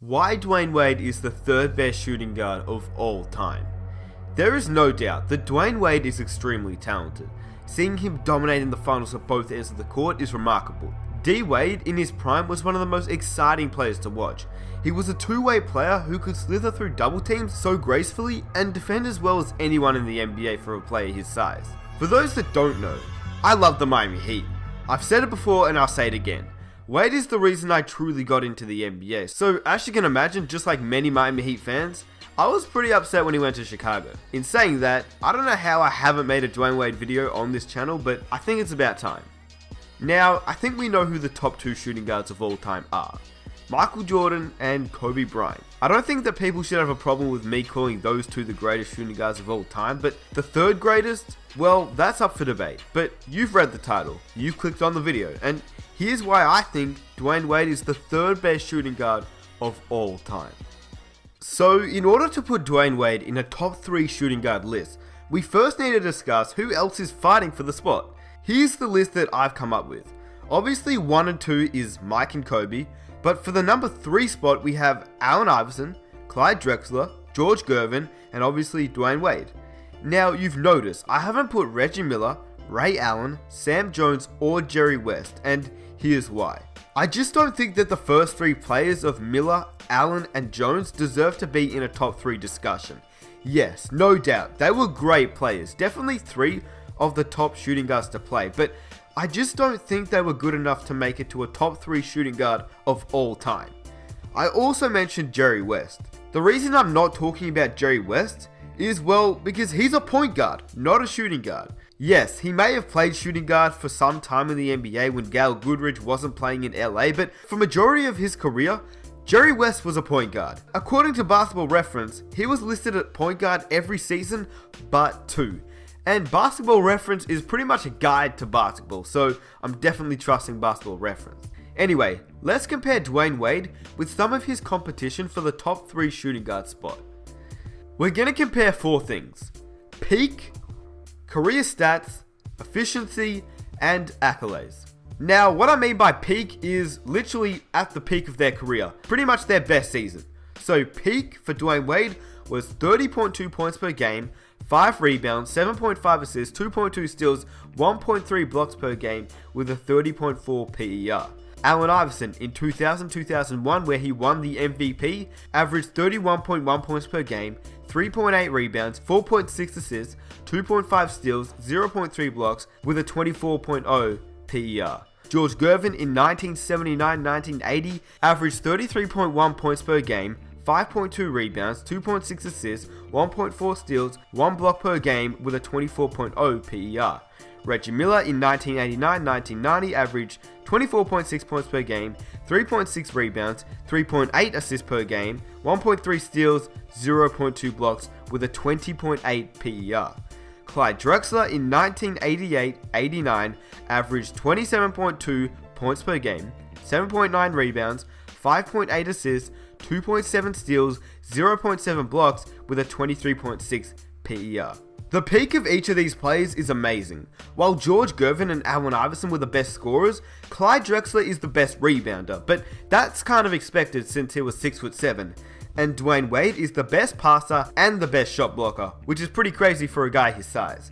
Why Dwyane Wade is the third best shooting guard of all time. There is no doubt that Dwyane Wade is extremely talented. Seeing him dominate in the finals at both ends of the court is remarkable. D Wade in his prime was one of the most exciting players to watch. He was a two-way player who could slither through double teams so gracefully and defend as well as anyone in the NBA for a player his size. For those that don't know, I love the Miami Heat. I've said it before and I'll say it again. Wade is the reason I truly got into the NBA, so as you can imagine, just like many Miami Heat fans, I was pretty upset when he went to Chicago. In saying that, I don't know how I haven't made a Dwyane Wade video on this channel, but I think it's about time. Now, I think we know who the top two shooting guards of all time are. Michael Jordan and Kobe Bryant. I don't think that people should have a problem with me calling those two the greatest shooting guards of all time, but the third greatest, well, that's up for debate. But you've read the title, you've clicked on the video, and here's why I think Dwyane Wade is the third best shooting guard of all time. So, in order to put Dwyane Wade in a top 3 shooting guard list, we first need to discuss who else is fighting for the spot. Here's the list that I've come up with. Obviously 1 and 2 is Mike and Kobe, but for the number 3 spot we have Allen Iverson, Clyde Drexler, George Gervin, and obviously Dwyane Wade. Now you've noticed I haven't put Reggie Miller, Ray Allen, Sam Jones, or Jerry West, and here's why. I just don't think that the first 3 players of Miller, Allen, and Jones deserve to be in a top 3 discussion. Yes, no doubt, they were great players, definitely 3 of the top shooting guards to play, but I just don't think they were good enough to make it to a top 3 shooting guard of all time. I also mentioned Jerry West. The reason I'm not talking about Jerry West is, well, because he's a point guard, not a shooting guard. Yes, he may have played shooting guard for some time in the NBA when Gail Goodrich wasn't playing in LA, but for majority of his career, Jerry West was a point guard. According to Basketball Reference, he was listed at point guard every season but 2. And Basketball Reference is pretty much a guide to basketball, so I'm definitely trusting Basketball Reference. Anyway, let's compare Dwyane Wade with some of his competition for the top 3 shooting guard spot. We're going to compare 4 things: peak, career stats, efficiency, and accolades. Now, what I mean by peak is literally at the peak of their career, pretty much their best season. So peak for Dwyane Wade was 30.2 points per game, 5 rebounds, 7.5 assists, 2.2 steals, 1.3 blocks per game with a 30.4 PER. Allen Iverson in 2000-2001, where he won the MVP, averaged 31.1 points per game, 3.8 rebounds, 4.6 assists, 2.5 steals, 0.3 blocks with a 24.0 PER. George Gervin in 1979-1980 averaged 33.1 points per game, 5.2 rebounds, 2.6 assists, 1.4 steals, 1 block per game with a 24.0 PER. Reggie Miller in 1989-1990 averaged 24.6 points per game, 3.6 rebounds, 3.8 assists per game, 1.3 steals, 0.2 blocks with a 20.8 PER. Clyde Drexler in 1988-89 averaged 27.2 points per game, 7.9 rebounds, 5.8 assists, 2.7 steals, 0.7 blocks with a 23.6 PER. The peak of each of these players is amazing. While George Gervin and Allen Iverson were the best scorers, Clyde Drexler is the best rebounder, but that's kind of expected since he was 6'7". And Dwyane Wade is the best passer and the best shot blocker, which is pretty crazy for a guy his size.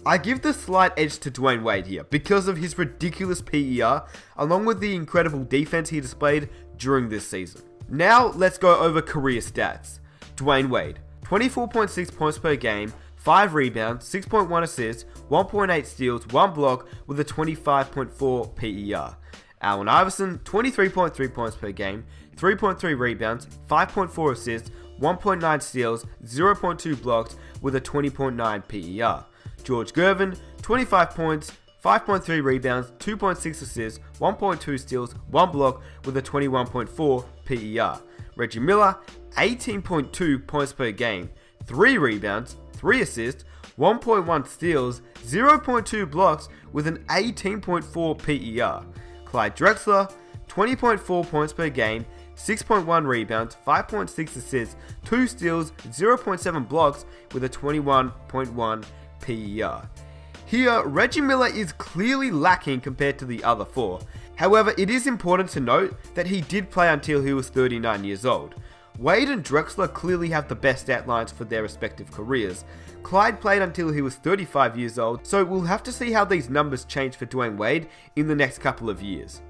I give the slight edge to Dwyane Wade here because of his ridiculous PER, along with the incredible defense he displayed during this season. Now let's go over career stats. Dwyane Wade, 24.6 points per game, 5 rebounds, 6.1 assists, 1.8 steals, 1 block with a 25.4 PER. Allen Iverson, 23.3 points per game, 3.3 rebounds, 5.4 assists, 1.9 steals, 0.2 blocks with a 20.9 PER. George Gervin, 25 points, 5.3 rebounds, 2.6 assists, 1.2 steals, 1 block with a 21.4 PER. Reggie Miller, 18.2 points per game, 3 rebounds, 3 assists, 1.1 steals, 0.2 blocks with an 18.4 PER. Clyde Drexler, 20.4 points per game, 6.1 rebounds, 5.6 assists, 2 steals, 0.7 blocks with a 21.1 PER. Here, Reggie Miller is clearly lacking compared to the other 4. However, it is important to note that he did play until he was 39 years old. Wade and Drexler clearly have the best stat lines for their respective careers. Clyde played until he was 35 years old, so we'll have to see how these numbers change for Dwyane Wade in the next couple of years.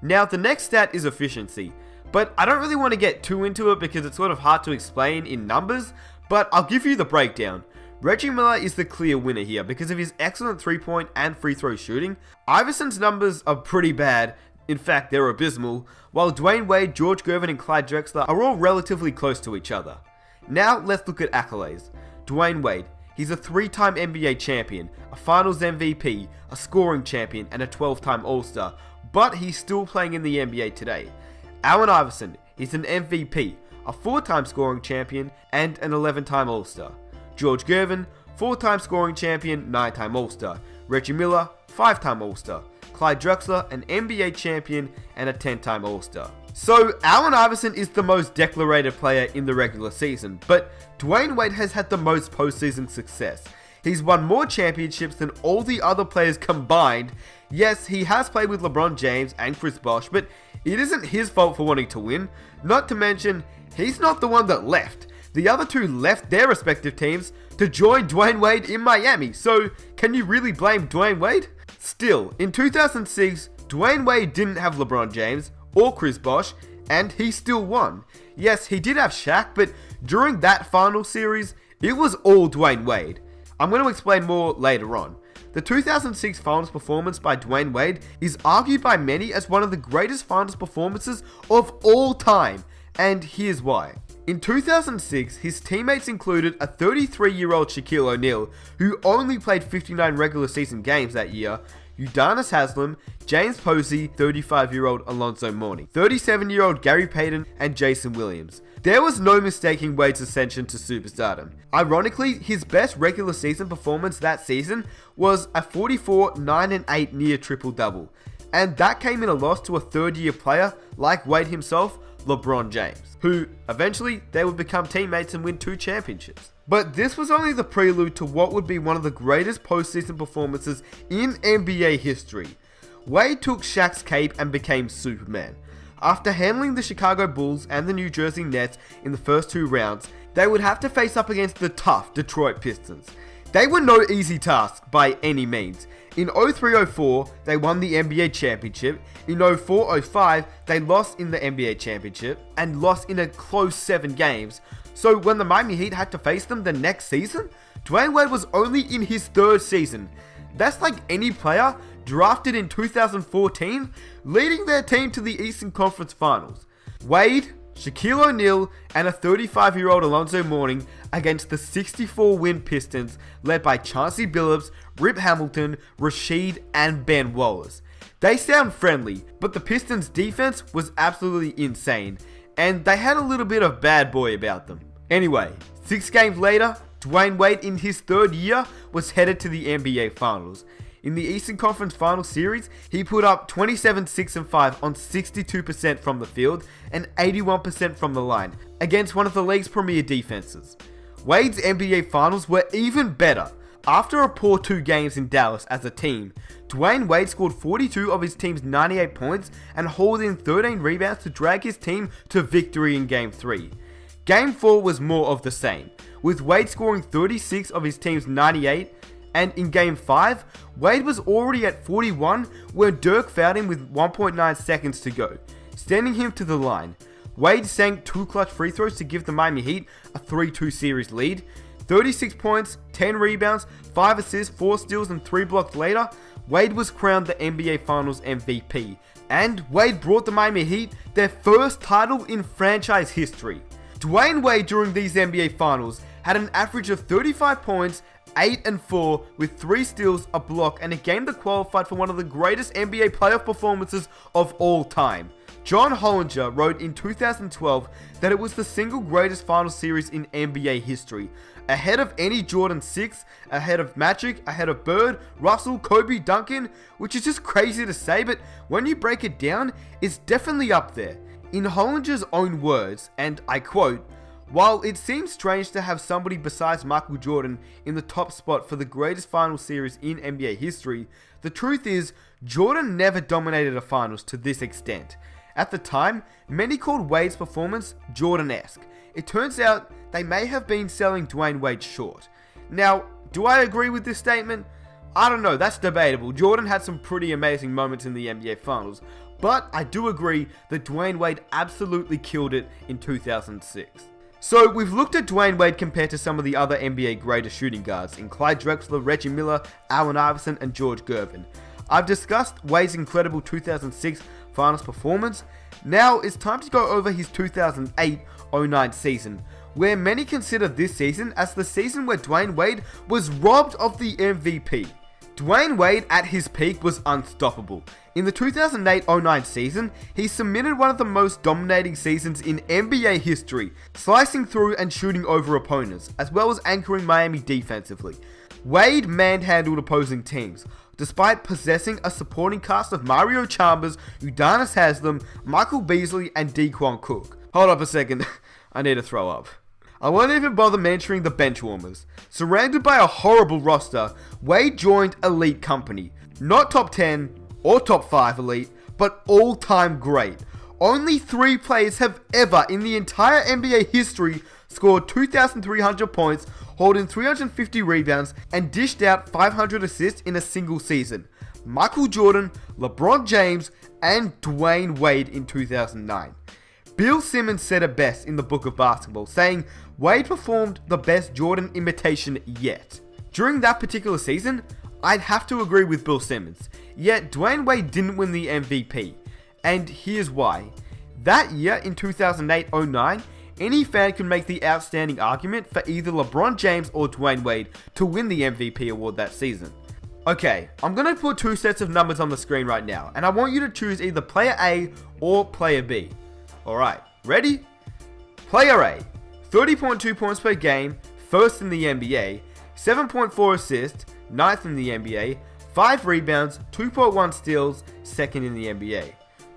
Now, the next stat is efficiency, but I don't really want to get too into it because it's sort of hard to explain in numbers, but I'll give you the breakdown. Reggie Miller is the clear winner here because of his excellent 3-point and free throw shooting. Iverson's numbers are pretty bad, in fact they're abysmal, while Dwyane Wade, George Gervin and Clyde Drexler are all relatively close to each other. Now let's look at accolades. Dwyane Wade, he's a 3-time NBA champion, a finals MVP, a scoring champion and a 12-time All-Star, but he's still playing in the NBA today. Allen Iverson, he's an MVP, a 4-time scoring champion and an 11-time All-Star. George Gervin, 4-time scoring champion, 9-time All-Star. Reggie Miller, 5-time All-Star. Clyde Drexler, an NBA champion and a 10-time All-Star. So, Allen Iverson is the most decorated player in the regular season, but Dwyane Wade has had the most postseason success. He's won more championships than all the other players combined. Yes, he has played with LeBron James and Chris Bosh, but it isn't his fault for wanting to win. Not to mention, he's not the one that left. The other two left their respective teams to join Dwyane Wade in Miami, so can you really blame Dwyane Wade? Still, in 2006, Dwyane Wade didn't have LeBron James or Chris Bosh, and he still won. Yes, he did have Shaq, but during that final series, it was all Dwyane Wade. I'm going to explain more later on. The 2006 finals performance by Dwyane Wade is argued by many as one of the greatest finals performances of all time, and here's why. In 2006, his teammates included a 33-year-old Shaquille O'Neal, who only played 59 regular season games that year, Udonis Haslem, James Posey, 35-year-old Alonzo Mourning, 37-year-old Gary Payton, and Jason Williams. There was no mistaking Wade's ascension to superstardom. Ironically, his best regular season performance that season was a 44, 9 and 8 near triple-double, and that came in a loss to a third-year player like Wade himself, LeBron James, who eventually they would become teammates and win 2 championships. But this was only the prelude to what would be one of the greatest postseason performances in NBA history. Wade took Shaq's cape and became Superman. After handling the Chicago Bulls and the New Jersey Nets in the first 2 rounds, they would have to face up against the tough Detroit Pistons. They were no easy task by any means. In 03-04, they won the NBA championship. In 04-05, they lost in the NBA championship and lost in a close 7 games. So when the Miami Heat had to face them the next season, Dwyane Wade was only in his 3rd season. That's like any player drafted in 2014 leading their team to the Eastern Conference Finals. Wade, Shaquille O'Neal, and a 35-year-old Alonzo Mourning against the 64-win Pistons led by Chauncey Billups, Rip Hamilton, Rasheed, and Ben Wallace. They sound friendly, but the Pistons' defense was absolutely insane, and they had a little bit of bad boy about them. Anyway, 6 games later, Dwyane Wade in his 3rd year was headed to the NBA Finals. In the Eastern Conference Finals series, he put up 27, 6 and 5 on 62% from the field and 81% from the line against one of the league's premier defenses. Wade's NBA Finals were even better. After a poor 2 games in Dallas as a team, Dwyane Wade scored 42 of his team's 98 points and hauled in 13 rebounds to drag his team to victory in Game 3. Game 4 was more of the same, with Wade scoring 36 of his team's 98, and in Game 5, Wade was already at 41 when Dirk fouled him with 1.9 seconds to go, sending him to the line. Wade sank 2 clutch free throws to give the Miami Heat a 3-2 series lead. 36 points, 10 rebounds, 5 assists, 4 steals and 3 blocks later, Wade was crowned the NBA Finals MVP. And Wade brought the Miami Heat their first title in franchise history. Dwyane Wade during these NBA Finals had an average of 35 points, 8 and 4 with 3 steals, a block, and a game that qualified for one of the greatest NBA playoff performances of all time. John Hollinger wrote in 2012 that it was the single greatest final series in NBA history, ahead of any Jordan 6, ahead of Magic, ahead of Bird, Russell, Kobe, Duncan, which is just crazy to say, but when you break it down, it's definitely up there. In Hollinger's own words, and I quote, While it seems strange to have somebody besides Michael Jordan in the top spot for the greatest finals series in NBA history, the truth is, Jordan never dominated a finals to this extent. At the time, many called Wade's performance Jordan-esque. It turns out they may have been selling Dwyane Wade short. Now, do I agree with this statement? I don't know, that's debatable. Jordan had some pretty amazing moments in the NBA Finals, but I do agree that Dwyane Wade absolutely killed it in 2006. So we've looked at Dwyane Wade compared to some of the other NBA greatest shooting guards in Clyde Drexler, Reggie Miller, Allen Iverson, and George Gervin. I've discussed Wade's incredible 2006 Finals performance. Now it's time to go over his 2008-09 season, where many consider this season as the season where Dwyane Wade was robbed of the MVP. Dwyane Wade at his peak was unstoppable. In the 2008-09 season, he submitted one of the most dominating seasons in NBA history, slicing through and shooting over opponents, as well as anchoring Miami defensively. Wade manhandled opposing teams, despite possessing a supporting cast of Mario Chalmers, Udonis Haslem, Michael Beasley, and Daquan Cook. Hold up a second, I need to throw up. I won't even bother mentioning the benchwarmers. Surrounded by a horrible roster, Wade joined elite company. Not top 10 or top 5 elite, but all-time great. Only 3 players have ever in the entire NBA history scored 2,300 points, holding 350 rebounds, and dished out 500 assists in a single season. Michael Jordan, LeBron James, and Dwyane Wade in 2009. Bill Simmons said it best in the Book of Basketball, saying Wade performed the best Jordan imitation yet. During that particular season, I'd have to agree with Bill Simmons, yet Dwyane Wade didn't win the MVP, and here's why. That year in 2008-09, any fan could make the outstanding argument for either LeBron James or Dwyane Wade to win the MVP award that season. Okay, I'm going to put 2 sets of numbers on the screen right now, and I want you to choose either player A or player B. Alright, ready? Player A, 30.2 points per game, first in the NBA, 7.4 assists, 9th in the NBA, 5 rebounds, 2.1 steals, 2nd in the NBA.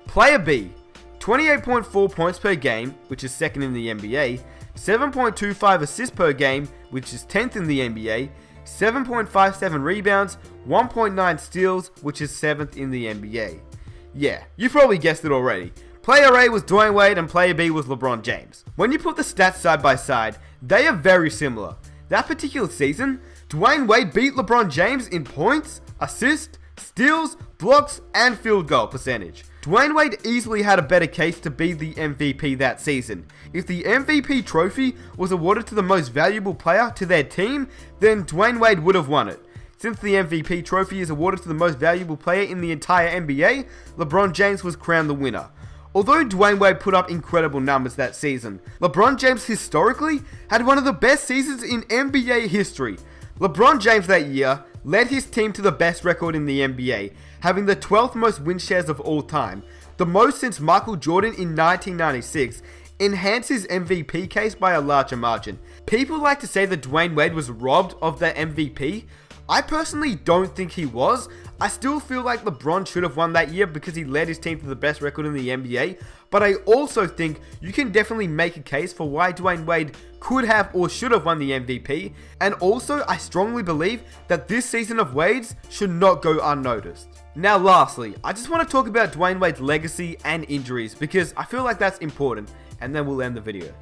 Player B, 28.4 points per game, which is 2nd in the NBA, 7.25 assists per game, which is 10th in the NBA, 7.57 rebounds, 1.9 steals, which is 7th in the NBA. Yeah, you probably guessed it already. Player A was Dwyane Wade and Player B was LeBron James. When you put the stats side by side, they are very similar. That particular season, Dwyane Wade beat LeBron James in points, assists, steals, blocks, and field goal percentage. Dwyane Wade easily had a better case to be the MVP that season. If the MVP trophy was awarded to the most valuable player to their team, then Dwyane Wade would have won it. Since the MVP trophy is awarded to the most valuable player in the entire NBA, LeBron James was crowned the winner. Although Dwyane Wade put up incredible numbers that season, LeBron James historically had one of the best seasons in NBA history. LeBron James that year led his team to the best record in the NBA, having the 12th most win shares of all time, the most since Michael Jordan in 1996, enhanced his MVP case by a larger margin. People like to say that Dwyane Wade was robbed of the MVP. I personally don't think he was. I still feel like LeBron should have won that year because he led his team to the best record in the NBA, but I also think you can definitely make a case for why Dwyane Wade could have or should have won the MVP, and also I strongly believe that this season of Wade's should not go unnoticed. Now lastly, I just want to talk about Dwyane Wade's legacy and injuries because I feel like that's important, and then we'll end the video.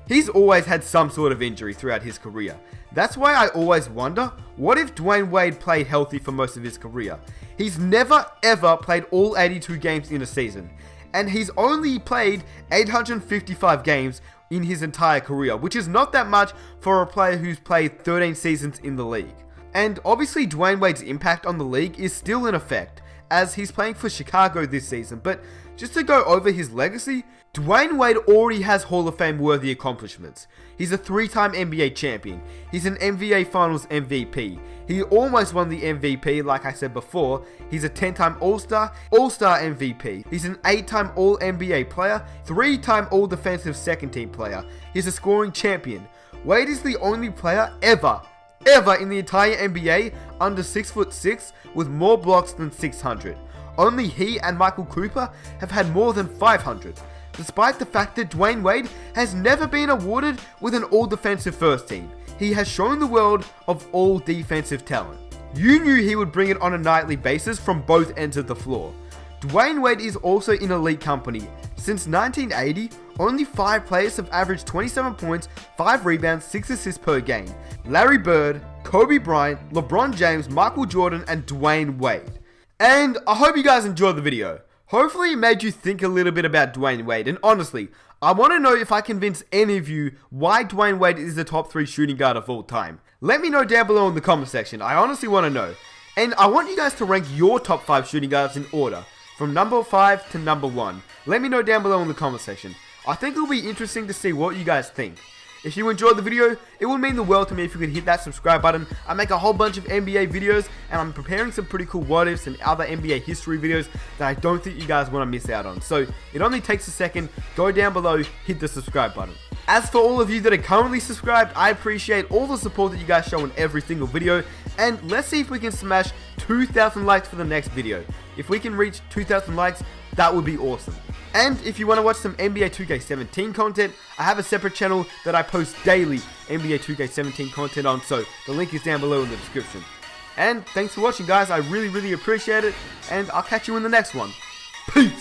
He's always had some sort of injury throughout his career. That's why I always wonder, what if Dwyane Wade played healthy for most of his career? He's never ever played all 82 games in a season, and he's only played 855 games in his entire career, which is not that much for a player who's played 13 seasons in the league. And obviously Dwyane Wade's impact on the league is still in effect, as he's playing for Chicago this season, but just to go over his legacy, Dwyane Wade already has Hall of Fame worthy accomplishments. He's a 3-time NBA champion. He's an NBA Finals MVP. He almost won the MVP like I said before. He's a 10-time All-Star MVP. He's an 8-time All-NBA player, 3-time All-Defensive Second Team player. He's a scoring champion. Wade is the only player ever in the entire NBA under 6'6" with more blocks than 600. Only he and Michael Cooper have had more than 500. despite the fact that Dwyane Wade has never been awarded with an all-defensive first team. He has shown the world of all defensive talent. You knew he would bring it on a nightly basis from both ends of the floor. Dwyane Wade is also in elite company. Since 1980, only 5 players have averaged 27 points, 5 rebounds, 6 assists per game. Larry Bird, Kobe Bryant, LeBron James, Michael Jordan, and Dwyane Wade. And I hope you guys enjoyed the video. Hopefully it made you think a little bit about Dwyane Wade, and honestly, I want to know if I convince any of you why Dwyane Wade is the top 3 shooting guard of all time. Let me know down below in the comment section, I honestly want to know. And I want you guys to rank your top 5 shooting guards in order, from number 5 to number 1. Let me know down below in the comment section. I think it'll be interesting to see what you guys think. If you enjoyed the video, it would mean the world to me if you could hit that subscribe button. I make a whole bunch of NBA videos, and I'm preparing some pretty cool what ifs and other NBA history videos that I don't think you guys want to miss out on. So it only takes a second. Go down below, hit the subscribe button. As for all of you that are currently subscribed, I appreciate all the support that you guys show in every single video, and let's see if we can smash 2,000 likes for the next video. If we can reach 2,000 likes, that would be awesome. And if you want to watch some NBA 2K17 content, I have a separate channel that I post daily NBA 2K17 content on, so the link is down below in the description. And thanks for watching, guys. I really appreciate it, and I'll catch you in the next one. Peace!